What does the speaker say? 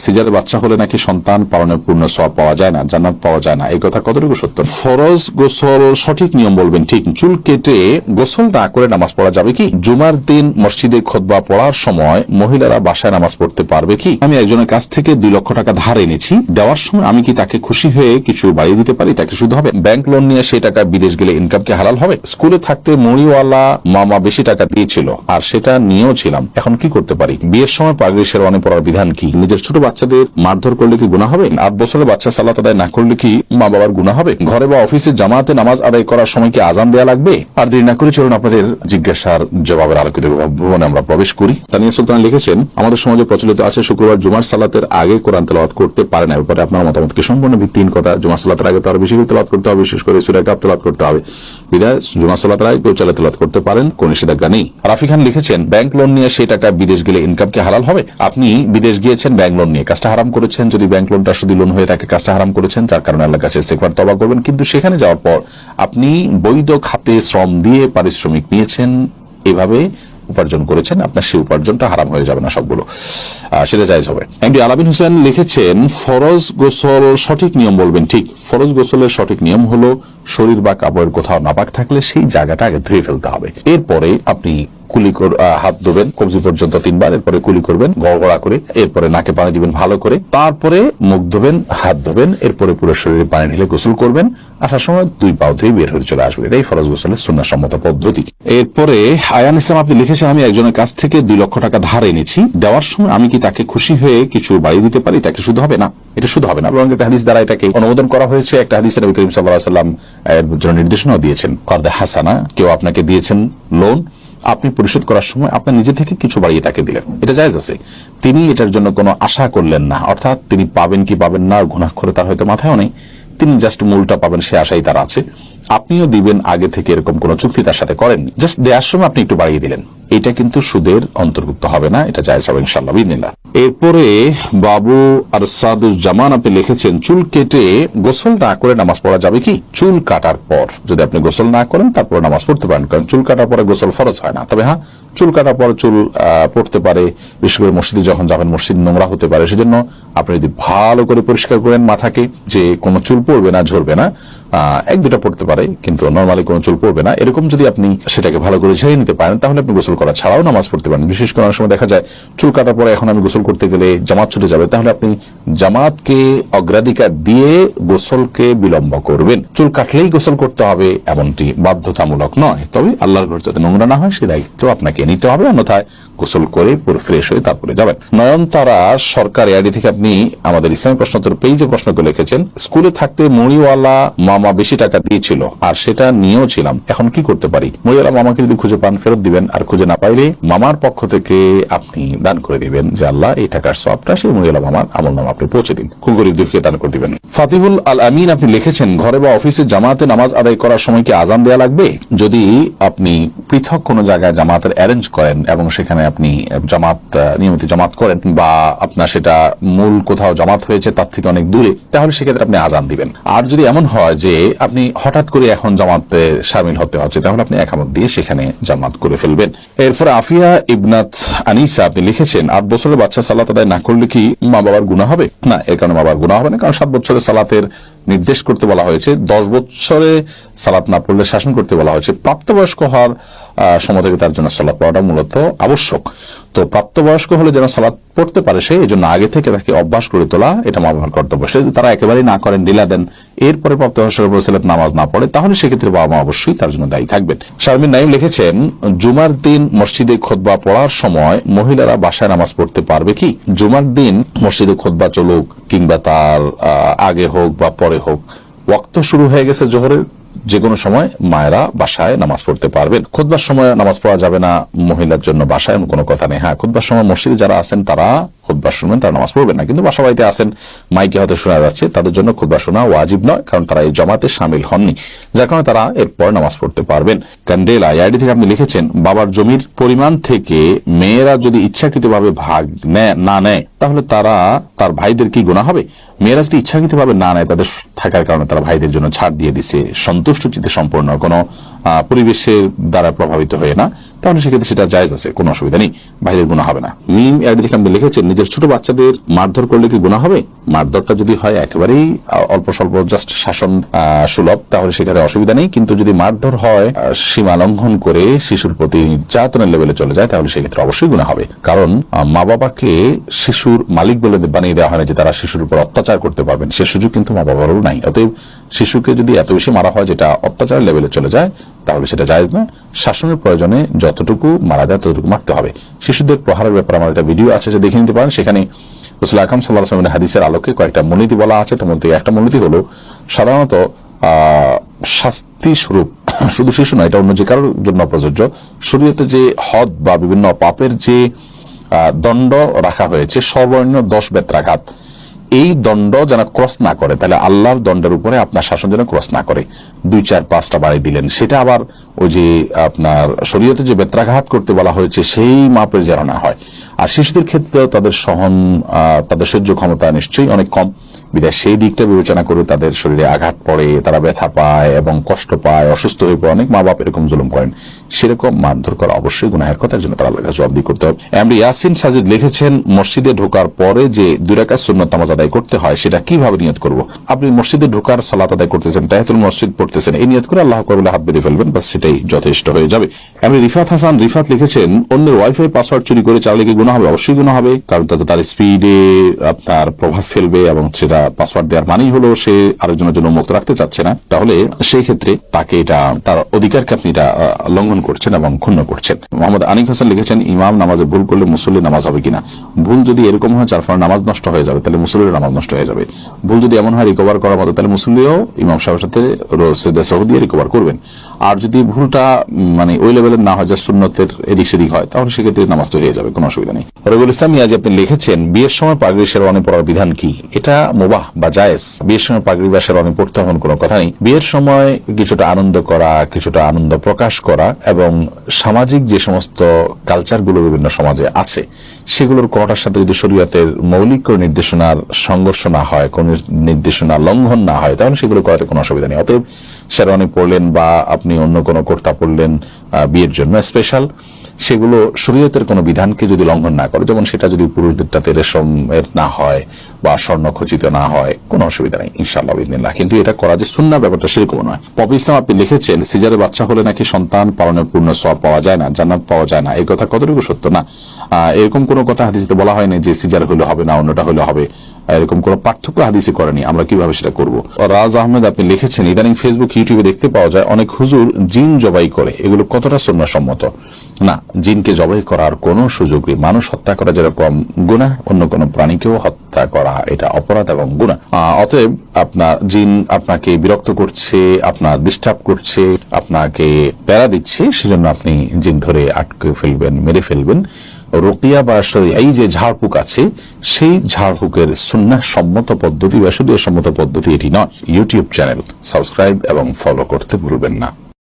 সিজারে বাচ্চা হলে নাকি সন্তান পালনের পূর্ণ সওয়াব পাওয়া যায় না, জান্নাত পাওয়া যায় না, এই কথা কতটুকু সত্য? ফরজ গোসল সঠিক নিয়ম বলবেন ঠিক, চুল কেটে গোসল না করে নামাজ পড়া যাবে কি? জুমার দিন মসজিদে খুতবা পড়ার সময় মহিলারা বাসায় নামাজ পড়তে পারবে কি? আমি একজনের কাছ থেকে 2 লক্ষ টাকা ধার এনেছি, দেওয়ার সময় আমি কি তাকে খুশি হয়ে কিছু বাড়িয়ে দিতে পারি? তাকে শুধু হবে? ব্যাংক লোন নিয়ে সেই টাকা বিদেশ গেলে ইনকাম কি হালাল হবে? স্কুলে থাকতে মুড়িওয়ালা মামা বেশি টাকা দিয়েছিল আর সেটা নিয়েও ছিলাম, এখন কি করতে পারি? বিয়ের সময় পাগড়ি শেরওয়ানি পরার বিধান কি? নিজের ছোট বাচ্চাদের মারধর করলে কি গুনাহ হবে? 8 বছরের বাচ্চা সালাত আদায় না করলে কি মা বাবার গুনাহ হবে? ঘরে বা অফিসে জামাতে নামাজ আদায় করার সময় কি আজান দেয়া লাগবে? আর দেরি না করে চলুন আপনাদের জিজ্ঞাসার জবাবের আলোকিত ভবনে আমরা প্রবেশ করি। তানিয়া সুলতান লিখেছেন, আমাদের সমাজে প্রচলিত আছে শুক্রবার জুমার সালাতের আগে কোরআন তেলাওয়াত করতে পারে না, ব্যাপারে আপনার মতামত কি? সম্পূর্ণ ভিত্তিহীন কথা। জুমার সালাতের আগে তো আরো বেশি করে তেলাওয়াত করতে হবে, বিশেষ করে সূরা কাফ তেলাওয়াত করতে হবে। বিধায় জুমার সালাতের আগে কেউ চাইলে তেলাওয়াত করতে পারেন, কোন নিষেধাজ্ঞা নেই। রাফি খান লিখেছেন, ব্যাংক লোন নিয়ে সেই টাকা বিদেশ গেলে ইনকাম কি হালাল হবে? আপনি বিদেশ গিয়েছেন ব্যাংক লোন নিয়ে, কাজটা হারাম করেছেন। যদি ব্যাংক লোনটা শুধু লোন হয়ে থাকে, কাজটা হারাম করেছেন, যার কারণে আল্লাহর কাছে ইস্তিগফার তওবা করবেন। কিন্তু সেখানে যাওয়ার পর আপনি বৈধ খাতে শ্রম দিয়ে পারিশ্রমিক নিয়েছেন, এভাবে উপার্জন করেছেন, আপনার সেই উপার্জনটা হারাম হয়ে যাবে না সবগুলো, সেটা জায়েজ হবে। এমডি আলামিন হোসেন লিখেছেন, ফরজ গোসল সঠিক নিয়ম বলবেন ঠিক। ফরজ গোসলের সঠিক নিয়ম হলো শরীর বা কাপড়ের কোথাও নাপাক থাকলে সেই জায়গাটা আগে ধুয়ে ফেলতে হবে। এরপরে আপনি কুলি হাত ধোবেন কবজি পর্যন্ত 3 বার, এরপরে কুলি করবেন গড়গড়া করে, এরপরে নাকে পানি দিবেন ভালো করে, তারপরে মুখ ধোবেন, হাত ধোবেন, এরপরে পুরো শরীরে পানি ঢেলে গোসল করবেন। আসার সময় 2 পাও ধুয়ে বের হয়ে চলে আসবেন। এটাই ফরজ গোসলের সুন্নাহসম্মত পদ্ধতি। এরপরে আয়ান ইসলাম আপনি লিখেছেন, আমি একজনের কাছ থেকে 2 লক্ষ টাকা ধার এনেছি, দেওয়ার সময় আমি কি তাকে খুশি হয়ে কিছু বাড়িয়ে দিতে পারি? তাকে শুধু হবে না, এটা শুধু হবে না, এবং একটা হাদিস দ্বারা এটাকে অনুমোদন করা হয়েছে। একটা হাদিসে নবী করিম সাল্লাল্লাহু আলাইহি ওয়াসাল্লাম এর জন্য নির্দেশনাও দিয়েছেন, কর্দে হাসানা, কেউ আপনাকে দিয়েছেন লোন, আপনি পরিশোধ করার সময় আপনার নিজে থেকে কিছু বাড়িয়ে তাকে দিলেন, এটা জায়েজ আছে। তিনি এটার জন্য কোনো আশা করলেন না, অর্থাৎ তিনি পাবেন কি পাবেন না, গুনাহ করে তার হয়তো মাথায়ও নেই, তিনি জাস্ট মূলটা পাবেন সে আশাই তার আছে। আপনিও দিবেন আগে থেকে, এরকম কোন চুক্তি তার সাথে করেননি, জাস্ট দেওয়ার সময় আপনি একটু বাড়িয়ে দিলেন, এটা কিন্তু সুদের অন্তর্ভুক্ত হবে না, এটা জায়েজ হবে ইনশাআল্লাহ বিইذনিল্লাহ। এরপরে বাবু আরসাদুজ্জামান আপনি লিখেছেন, চুল কেটে গোসল না করে নামাজ পড়া যাবে কি? চুল কাটার পর যদি আপনি গোসল না করেন তারপর নামাজ পড়তে পারেন, কারণ চুল কাটার পরে গোসল ফরজ হয় না। তবে হ্যাঁ, চুল কাটার পর চুল পড়তে পারে, বিশেষ করে মসজিদে যখন যাবেন, মসজিদ নোংরা হতে পারে, সেজন্য আপনি যদি ভালো করে পরিষ্কার করেন মাথাকে, যে কোনো চুল পড়বে না, ঝরবে না, 1-2টা পড়তে পারে কিন্তু নরমালি কোনো চুল পড়বে না, এরকম যদি আপনি সেটাকে ভালো করে ঝেড়ে নিতে পারেন, তাহলে আপনি গোসল করা ছাড়াও নামাজ পড়তে পারেন। বিশেষ করে অনেক সময় দেখা যায় চুল কাটার পরে এখন আমি গোসল করতে গেলে জামাত ছুটে যাবে, তাহলে আপনি জামাতকে অগ্রাধিকার দিয়ে গোসলকে বিলম্ব করবেন। চুল কাটলেই গোসল করতে হবে এমনটি বাধ্যতামূলক নয়, তবে আল্লাহর ঘর যাতে নোংরা না হয় সে দায়িত্ব আপনাকে নিতে হবে, অন্যথায় গোসল করে পুরো ফ্রেশ হয়ে তারপরে যাবেন। নয়নতারা সরকার এআইডি থেকে আপনি আমাদের ইসলামী প্রশ্নোত্তর পেজে প্রশ্ন করে লিখেছেন, স্কুলে থাকতে মুড়িওয়ালা মামা বেশি টাকা দিয়েছিল আর সেটা নিয়েও ছিলাম, এখন কি করতে পারি? মুড়িওয়ালা মামাকে যদি খুঁজে পান ফেরত দিবেন, আর খুঁজে না পাইলে মামার পক্ষ থেকে আপনি দান করে দিবেন, যে আল্লাহ এই টাকার সওয়াবটা সেই মুড়িওয়ালা মামার আমলনামা আপনি পৌঁছে দিন, খুব গরিব দুঃখীকে দান করে দিবেন। ফাতিহুল আল আমিন আপনি লিখেছেন, ঘরে বা অফিসে জামাতে নামাজ আদায় করার সময় কি আজান দেয়া লাগবে? যদি আপনি পৃথক কোনো জায়গায় জামাতের অ্যারেঞ্জ করেন এবং সেখানে আপনি নিয়মিত জামাত করেন, বা আপনার সেটা মূল কোথাও জামাত হয়েছে তার থেকে অনেক দূরে, তাহলে সেক্ষেত্রে আপনি আজান দিবেন। আর যদি এমন হয় যে আপনি হঠাৎ করে এখন জামাতে শামিল হতে হচ্ছে, তাহলে আপনি একামত দিয়ে সেখানে জামাত করে ফেলবেন। এরপরে আফিয়া ইবনাত আনিসা আপনি লিখেছেন, 8 বছরের বাচ্চা সালাত আদায় না করলে কি মা বাবার গুনাহ হবে? না, এর কারণে মা বাবার গুনাহ হবে না, কারণ 7 বছরের সালাতের নির্দেশ করতে বলা হয়েছে, 10 বছরে সালাত না পড়লে শাসন করতে বলা হয়েছে। প্রাপ্তবয়স্ক হওয়ার সময় থেকে তার জন্য সালাত পড়াটা মূলত আবশ্যক। তো প্রাপ্তবয়স্ক হলে যেন সালাত পড়তে পারে সে, এই জন্য আগে থেকে তাকে অভ্যাস করে তোলা, এটা মা বাবার কর্তব্য। সে তারা একেবারেই না করেন, ঢিলা দেন, এরপরে প্রাপ্তবয়স্কের উপর সালাত নামাজ না পড়ে, তাহলে সেক্ষেত্রে বাবা মা অবশ্যই তার জন্য দায়ী থাকবেন। শারমিন নাইম লিখেছেন, জুমার দিন মসজিদে খুতবা পড়ার সময় মহিলারা বাসায় নামাজ পড়তে পারবে কি? জুমার দিন মসজিদে খুতবা চলুক কিংবা তার আগে হোক বা পরে হোক, ওয়াক্ত শুরু হয়ে গেছে জোহরের, যে কোনো সময় মায়েরা বাসায় নামাজ পড়তে পারবেন। খুতবার সময় নামাজ পড়া যাবে না মহিলার জন্য বাসায়, এমন কোনো কথা নেই। হ্যাঁ, খুতবার সময় মসজিদে যারা আছেন তারা খুতবা শুনবেন, তারা নামাজ পড়বেন না, কিন্তু বাসা বাড়িতে আছেন, মাইকে হয়তো শোনা যাচ্ছে, তাদের জন্য খুতবা শোনা ওয়াজিব নয়, কারণ তারা এই জামাতে শামিল হননি, যার কারণে তারা এরপর নামাজ পড়তে পারবেন। ক্যান্ডেলা আইডি থেকে আপনি লিখেছেন, বাবার জমির পরিমাণ থেকে মেয়েরা যদি ইচ্ছাকৃতভাবে ভাগ না নেয়, তাহলে তার ভাইদের কি গুনাহ হবে? মেয়েরা যদি ইচ্ছাকৃতভাবে না নেয়, তাদের থাকার কারণে তারা ভাইদের জন্য ছাড় দিয়ে দিছে, সন্তুষ্ট চিত্তে সম্পূর্ণ কোনো পরিবেশের দ্বারা প্রভাবিত হয়ে না, তাহলে সেক্ষেত্রে সেটা জায়েজ আছে, কোনো অসুবিধা নেই, বাইরের গুনাহ হবে না। মিম ইসলাম লিখেছেন, নিজের ছোট বাচ্চাদের মারধর করলে কি গুনাহ হবে? মারধরটা যদি হয় একেবারেই অল্প স্বল্প জাস্ট শাসন সুলভ, তাহলে সেখানে অসুবিধা নেই। কিন্তু যদি মারধর হয় সীমা লঙ্ঘন করে শিশুর প্রতি নির্যাতনের লেভেলে চলে যায়, তাহলে সেক্ষেত্রে অবশ্যই গুনাহ হবে। কারণ মা বাবাকে শিশুর মালিক বলে বানিয়ে দেওয়া হয় না যে তারা শিশুর উপর অত্যাচার করতে পারবেন, সে সুযোগ কিন্তু মা বাবারও নাই। অতএব শিশুকে যদি এত বেশি মারা হয় যেটা অত্যাচারের লেভেলে চলে যায়, তাহলে সেটা জায়েজ না। শাসনের প্রয়োজনে যতটুকু মারা যায় ততটুকু মারতে হবে। শিশুদের প্রহারের ব্যাপারে আমার একটা ভিডিও আছে, যে দেখে নিতে পারেন। সেখানে রাসূল আকরাম সাল্লাল্লাহু আলাইহি ওয়াসাল্লামের হাদিসের আলোকে কয়েকটা মূলনীতি বলা আছে। তার মধ্যে একটা মূলনীতি হলো, সাধারণত শাস্তি স্বরূপ শুধু শিশু নয়, এটা অন্য যে কারোর জন্য প্রযোজ্য, শরীয়তে যে হদ বা বিভিন্ন পাপের যে দণ্ড রাখা হয়েছে, সর্বনিম্ন 10 বেত্রাঘাত, এই দণ্ড যেন ক্রস না করে। তাহলে আল্লাহর দণ্ডের উপরে আপনার শাসন যেন ক্রস না করে। 2, 4, 5টা বাড়িয়ে দিলেন, সেটা আবার ওই যে আপনার শরীয়তে যে বেত্রাঘাত করতে বলা হয়েছে সেই মাপের যেন না হয়। আর শিশুদের ক্ষেত্রে তাদের সহ্য ক্ষমতা নিশ্চয়ই অনেক কম, বিধায় সেই দিকটা বিবেচনা করে তাদের শরীরে আঘাত পড়ে, তারা ব্যথা পায় এবং কষ্ট পায়, অসুস্থ হয়ে পড়ে। অনেক মা বাপ এরকম জুলুম করেন, সেরকম মারধর করা অবশ্যই গুনাহের কথা, জন্য তারা আল্লাহর কাছে জবাবদিহি করতে হবে। এমডি ইয়াসিন সাজিদ লিখেছেন, মসজিদে ঢোকার পরে যে 2 রাকাত সুন্নত নামাজ আদায় করতে হয়, সেটা কিভাবে নিয়ত করব? আপনি মসজিদে ঢোকার সালাত আদায় করতেছেন, তাহিয়াতুল মসজিদ পড়তেছেন, এই নিয়ত করে আল্লাহু আকবার বলে হাত বেঁধে ফেলবেন, বাস সেটাই যথেষ্ট হয়ে যাবে। এমডি রিফাত হাসান রিফাত লিখেছেন, অন্যের ওয়াইফাই পাসওয়ার্ড চুরি করে চালালে কি গুনাহ হবে? অবশ্যই গুনাহ হবে, কারণ তাতে তার স্পিডে আপনার প্রভাব ফেলবে এবং সেটা পাসওয়ার্ড দেওয়ার মানেই হলো সে আরেকজনের জন্য মুক্ত রাখতে চাচ্ছে না। তাহলে সেই ক্ষেত্রে তাকে এটা তার অধিকারকে আপনি এটা লঙ্ঘন করছেন এবং ক্ষুণ্ণ করছেন। মোহাম্মদ আনিক হাসান লিখেছেন, ইমাম নামাজে ভুল করলে মুসল্লির নামাজ হবে কিনা? ভুল যদি এরকম হয় যার ফলে নামাজ নষ্ট হয়ে যাবে, তাহলে মুসল্লির নামাজ নষ্ট হয়ে যাবে। ভুল যদি এমন হয় রিকভার করার মতো, তাহলে মুসল্লিও ইমাম সাহেবের সাথে দিয়ে রিকভার করবেন। আর যদি ভুলটা মানে ওই লেভেলের না হয়, যা সুন্নতের এদিক সেদিক হয়, তাহলে সেক্ষেত্রে নামাজটা হয়ে যাবে, কোনো অসুবিধা নেই। রবিউল ইসলাম ইয়াজি আপনি লিখেছেন, বিয়ের সময় পাগড়ি শেরওয়ানি পরার বিধান কি? এটা মুবাহ বা জায়েজ। বিয়ের সময় পাগড়ি বা শেরওয়ানি পড়তে হবে কোনো কথা নেই। বিয়ের সময় কিছুটা আনন্দ করা, কিছুটা আনন্দ প্রকাশ করা এবং সামাজিক যে সমস্ত কালচারগুলো বিভিন্ন সমাজে আছে, সেগুলোর কোনটার সাথে যদি শরীয়তের মৌলিক নির্দেশনার সংঘর্ষ না হয়, কোন নির্দেশনা লঙ্ঘন না হয়, তাহলে সেগুলো করাতে কোনো অসুবিধা নেই। অতএব শেরওয়ানি পড়লেন বা আপনি অন্য কোনো কুর্তা পড়লেন বিয়ের জন্য স্পেশাল, সেগুলো শরীয়তের কোনো বিধানকে যদি লঙ্ঘন না করে, যেমন সেটা যদি পুরুষদেরটাতে রেশমের না হয় বা স্বর্ণ খচিত না হয়, কোনো অসুবিধা নেই ইনশাআল্লাহ বিদিনিল্লাহ। কিন্তু এটা করা যে সুন্নাহ, ব্যাপারটা সেরকম নয়। পপি ইসলাম আপনি লিখেছেন, সিজারে বাচ্চা হলে নাকি সন্তান পালনের পূর্ণ সওয়াব পাওয়া যায় না, জান্নাত পাওয়া যায় না, এই কথা কতটুকু সত্য? না, এরকম কোনো কথা হাদিসে বলা হয়নি যে সিজার হলে হবে না, অন্যটা হলে হবে, এরকম কোন পার্থক্য হাদিসে করেনি। আমরা কিভাবে সেটা করব? রাজ আহমেদ আপনি লিখেছেন, ইদানিং ফেসবুক ইউটিউবে দেখতে পাওয়া যায় অনেক হুজুর জিন জবাই করে, এগুলো কতটা সুন্নাহসম্মত? না, জিনকে জবাই করার কোনো সুযোগ নেই। মানুষ হত্যা করা যেরকম গুনাহ, অন্য কোনো প্রাণীকেও হত্যা করা এটা অপরাধ এবং গুনাহ। অতএব আপনার জিন আপনাকে বিরক্ত করছে, আপনার ডিস্টার্ব করছে, আপনাকে প্যারা দিচ্ছে, সেজন্য আপনি জিন ধরে আটকে ফেলবেন, মেরে ফেলবেন। রুকিয়া বা এই যে ঝাড়ফুঁক আছে, সেই ঝাড়ফুঁকের সুন্নাহ সম্মত পদ্ধতি বা শরীয়ত সম্মত পদ্ধতি এটি নয়। ইউটিউব চ্যানেল সাবস্ক্রাইব এবং ফলো করতে ভুলবেন না।